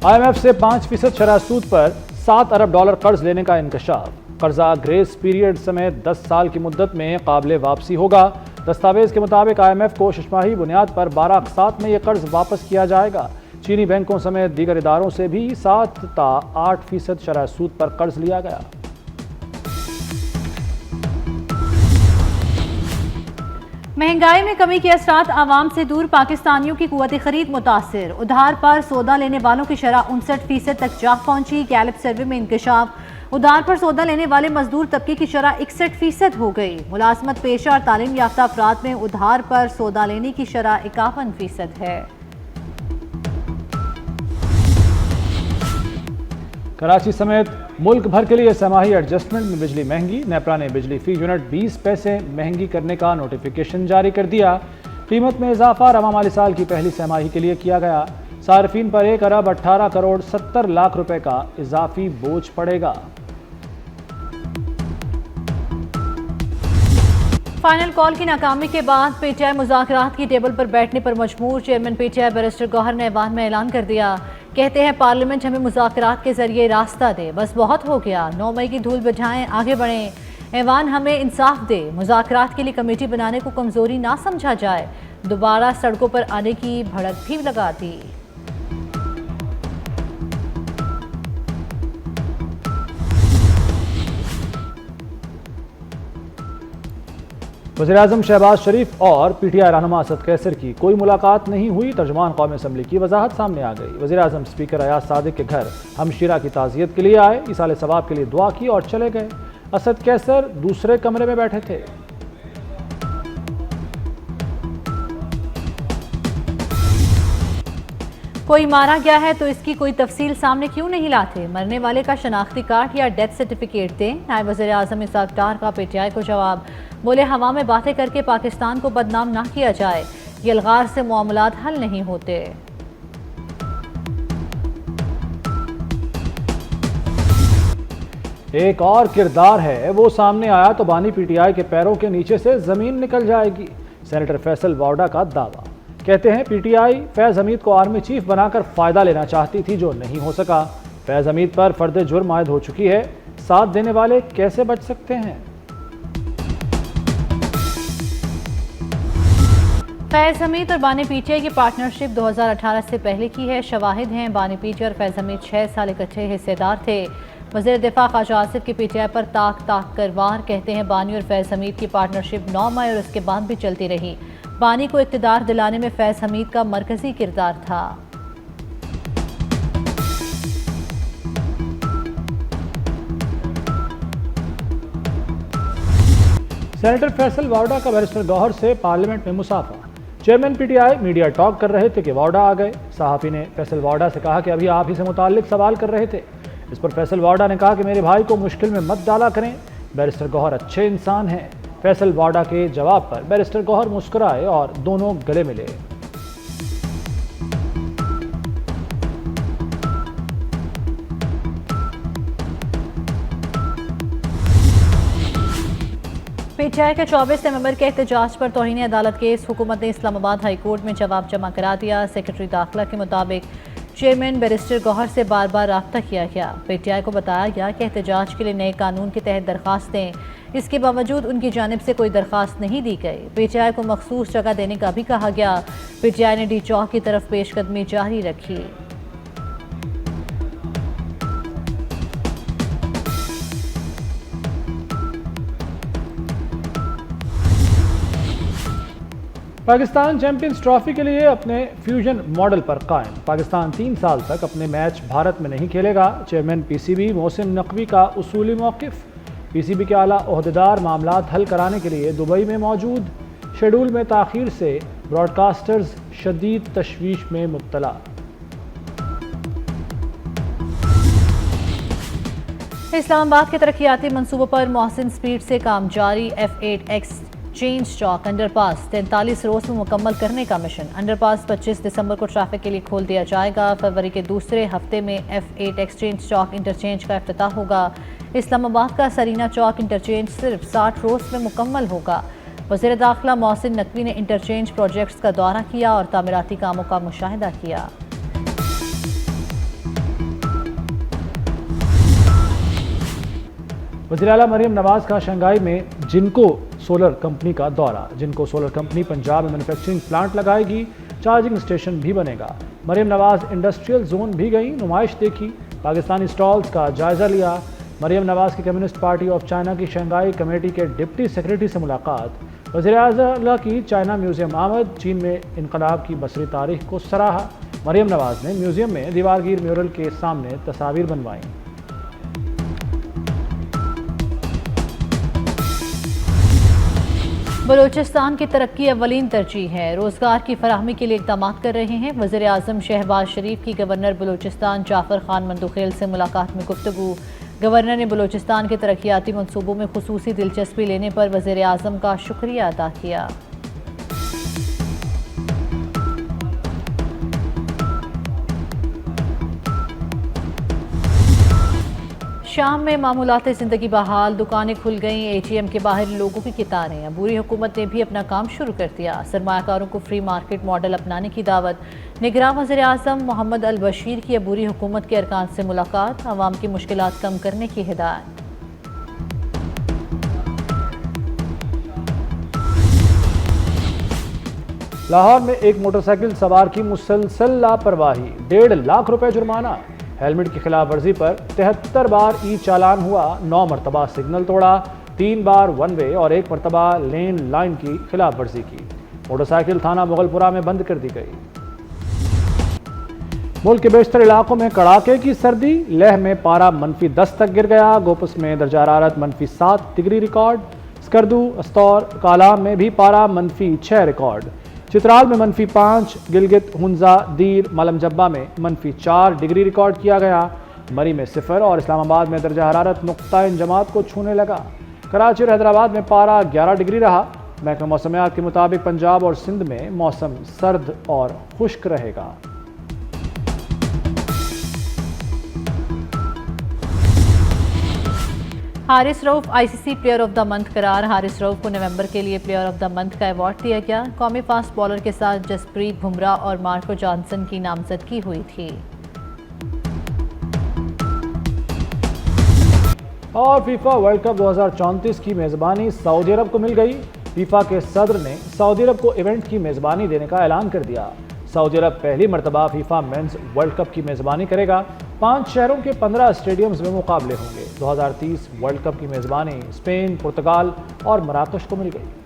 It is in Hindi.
IMF से 5% शरह सूद पर $7 अरब कर्ज लेने का इंकशाफ। कर्जा ग्रेस पीरियड समेत 10 साल की मुद्दत में काबिल वापसी होगा। दस्तावेज के मुताबिक IMF को शशमाही बुनियाद पर 12 अक़सात में यह कर्ज वापस किया जाएगा। चीनी बैंकों समेत दीगर इदारों से भी 7 ता 8% शरह सूद पर कर्ज लिया गया। महंगाई में कमी के असरात आवाम से दूर, पाकिस्तानियों की कुव्वत खरीद मुतासिर। उधार पर सौदा लेने वालों की शरह 59% तक जा पहुंची। गैलप सर्वे में इंकशाफ, उधार पर सौदा लेने वाले मजदूर तबके की शरह 61% हो गई। मुलाजमत पेशा और तालीम याफ्ता अफराद में उधार पर सौदा लेने की शरह 51% है। कराची समेत मुल्क भर के लिए समाही एडजस्टमेंट में बिजली महंगी। नेपरा ने बिजली फी यूनिट 20 पैसे महंगी करने का नोटिफिकेशन जारी कर दिया। कीमत में इजाफा रवा माली साल की पहली समाही के लिए किया गया। सार्फिन पर 1 अरब 18 करोड़ 70 लाख रुपए का इजाफी बोझ पड़ेगा। फाइनल कॉल की नाकामी के बाद पीटीआई मुज़ाकरात की टेबल पर बैठने पर मजबूर। चेयरमैन पीटीआई बैरिस्टर गौहर ने ऐवान में ऐलान कर दिया। कहते हैं पार्लियामेंट हमें मुज़ाकरात के जरिए रास्ता दे, बस बहुत हो गया। 9 मई की धूल बिठाएं, आगे बढ़ें। ऐवान हमें इंसाफ दे, मुज़ाकरात के लिए कमेटी बनाने को कमजोरी ना समझा जाए। दोबारा सड़कों पर आने की भड़क भी लगा दी। वज़ीर-ए-आज़म शहबाज शरीफ और पीटीआई रहनुमा असद कैसर की कोई मुलाकात नहीं हुई। तर्जुमान कौमी असम्बली की वजाहत सामने आ गई। वज़ीर-ए-आज़म स्पीकर अयाज सादिक के घर हमशीरा की ताज़ियत के लिए आए, इसाले सवाब के लिए दुआ की और चले गए। असद कैसर दूसरे कमरे में बैठे थे। कोई मारा गया है तो इसकी कोई तफसील सामने क्यों नहीं लाते? मरने वाले का शनाख्ती कार्ड या डेथ सर्टिफिकेट दें। नायब वज़ीर-ए-आज़म इसाक डार का पीटीआई को जवाब। बोले हवा में बातें करके पाकिस्तान को बदनाम ना किया जाए, ये अलगार से मामलात हल नहीं होते। एक और किरदार है, वो सामने आया तो बानी पीटीआई के पैरों के नीचे से जमीन निकल जाएगी। सेनेटर फैसल वावडा का दावा। कहते हैं पीटीआई फैज हमीद को आर्मी चीफ बनाकर फायदा लेना चाहती थी, जो नहीं हो सका। फैज हमीद पर फर्द जुर्म आयद हो चुकी है, साथ देने वाले कैसे बच सकते हैं? फैज हमीद और बानी पीटीआई की पार्टनरशिप 2018 से पहले की है। शवाहिद हैं, बानी पीटीआई और फैज हमीद 6 साल इकट्ठे हिस्सेदार थे। वज़ीर दिफा ख्वाजा आसिफ की पीटीआई पर ताक ताक कर वार। कहते हैं बानी और फैज हमीद की पार्टनरशिप 9 मई और उसके बाद भी चलती रही। बानी को इक़्तिदार दिलाने में फैज हमीद का मरकजी किरदार था। सेनेटर फैसल वावडा का बैरिस्टर गौहर से पार्लियामेंट में मुसाफा। चेयरमैन पीटीआई मीडिया टॉक कर रहे थे कि वावडा आ गए। सहाफ़ी ने फैसल वावडा से कहा कि अभी आप ही से मुताल्लिक सवाल कर रहे थे। इस पर फैसल वावडा ने कहा कि मेरे भाई को मुश्किल में मत डाला करें, बैरिस्टर गौहर अच्छे इंसान हैं। फैसल वावडा के जवाब पर बैरिस्टर गौहर मुस्कुराए और दोनों गले मिले। पीटीआई के 24 नवंबर के एहतजाज पर तौहीन अदालत केस हुकूमत ने इस्लामाबाद हाई कोर्ट में जवाब जमा करा दिया। सेक्रेटरी दाखिला के मुताबिक चेयरमैन बैरिस्टर गौहर से बार बार राब्ता किया गया। पीटीआई को बताया गया कि एहतजाज के लिए नए कानून के तहत दरख्वास्त दें, इसके बावजूद उनकी जानिब से कोई दरख्वास्त नहीं दी गई। पीटीआई को मखसूस जगह देने का भी कहा गया। पीटीआई ने डी चौक की तरफ पेशकदमी जारी रखी। पाकिस्तान चैंपियंस ट्रॉफी के लिए अपने फ्यूजन मॉडल पर कायम। पाकिस्तान 3 साल तक अपने मैच भारत में नहीं खेलेगा। चेयरमैन पीसीबी मोहसिन नकवी का उसूली मौक़िफ़। पीसीबी के आला ओहदेदार मामलात हल कराने के लिए दुबई में मौजूद। शेड्यूल में ताख़ीर से ब्रॉडकास्टर्स शदीद तशवीश में मुब्तला। इस्लामाबाद के तरक्याती मंसूबों पर मोहसिन स्पीड से काम जारी। F8 एक्सचेंज चौक अंडरपास 43 रोज में मुकम्मल करने का मिशन। अंडरपास 25 दिसंबर को ट्रैफिक के लिए खोल दिया जाएगा। फरवरी के दूसरे हफ्ते में F8 एक्सचेंज चौक इंटरचेंज का इफ्तिताह होगा। इस्लामाबाद का सरीना चौक इंटरचेंज सिर्फ 60 रोज में मुकम्मल होगा। वज़ीर दाखिला मोहसिन नकवी ने इंटरचेंज प्रोजेक्ट्स का दौरा किया और तामीराती कामों का मुशाहिदा किया। वज़ीर आला मरियम नवाज का शंघाई में जिनको सोलर कंपनी का दौरा। जिनको सोलर कंपनी पंजाब में मैन्युफैक्चरिंग प्लांट लगाएगी, चार्जिंग स्टेशन भी बनेगा। मरियम नवाज इंडस्ट्रियल जोन भी गई, नुमाइश देखी, पाकिस्तानी स्टॉल्स का जायजा लिया। मरियम नवाज की कम्युनिस्ट पार्टी ऑफ चाइना की शंघाई कमेटी के डिप्टी सेक्रेटरी से मुलाकात। वज़ीर आला की चाइना म्यूजियम आमद, चीन में इनकलाब की बसरी तारीख को सराहा। मरियम नवाज ने म्यूजियम में दीवारगीर म्यूरल के सामने तस्वीर बनवाई। बलूचिस्तान की तरक्की अव्वलीन तरजीह है, रोजगार की फराहमी के लिए इक़दाम कर रहे हैं। वज़ीर आज़म शहबाज शरीफ की गवर्नर बलूचिस्तान जाफर खान मंदुखेल से मुलाकात में गुफ्तगू। गवर्नर ने बलूचिस्तान के तरक्याती मनसूबों में खुसूसी दिलचस्पी लेने पर वज़ीर आज़म का शुक्रिया अदा किया। शाम में मामूलात ज़िंदगी बहाल, दुकानें खुल गईं, ATM के बाहर लोगों की कतारें। अबूरी हुकूमत ने भी अपना काम शुरू कर दिया। सरमायाकारों को फ्री मार्केट मॉडल अपनाने की दावत। निगरान वज़ीर आज़म मोहम्मद अल बशीर की अबूरी हुकूमत के अरकान से मुलाकात, अवाम की मुश्किलात कम करने की हिदायत। लाहौर में एक मोटरसाइकिल सवार की मुसलसल लापरवाही, 1.5 लाख रुपए जुर्माना। हेलमेट की खिलाफ वर्जी पर 73 बार ई चालान हुआ, 9 मरतबा सिग्नल तोड़ा, 3 बार वन वे और 1 मरतबा लेन लाइन की खिलाफ वर्जी की। मोटरसाइकिल थाना मुगलपुरा में बंद कर दी गई। मुल्क के बेशतर इलाकों में कड़ाके की सर्दी, लेह में पारा -10 तक गिर गया। गोपस में दर्जा हरारत -7 डिग्री रिकॉर्ड। स्कर्दू, अस्तौर, कालाम में भी पारा -6 रिकॉर्ड। चित्राल में -5, गिलगित, हुंजा, दीर, मलम जब्बा में -4 डिग्री रिकॉर्ड किया गया। मरी में 0 और इस्लामाबाद में दर्जा हरारत नुक्ता-इन जमात को छूने लगा। कराची और हैदराबाद में पारा 11 डिग्री रहा। महकमा मौसमियात के मुताबिक पंजाब और सिंध में मौसम सर्द और खुश्क रहेगा। Haris Rauf ICC player of the month करार। हारिस रऊफ को नवंबर के लिए प्लेयर ऑफ द मंथ का अवार्ड दिया गया। कौमी फास्ट बॉलर के साथ जसप्रीत बुमराह और मार्को जॉनसन की नामजदगी हुई थी। और फीफा वर्ल्ड कप 2034 की मेज़बानी सऊदी अरब को मिल गई। फीफा के सदर ने सऊदी अरब को इवेंट की मेज़बानी देने का ऐलान कर दिया। सऊदी अरब पहली मरतबा फीफा मेंस वर्ल्ड कप की मेज़बानी करेगा। 5 शहरों के 15 स्टेडियम्स में मुकाबले होंगे। 2030 वर्ल्ड कप की मेज़बानी स्पेन, पुर्तगाल और मराकश को मिल गई।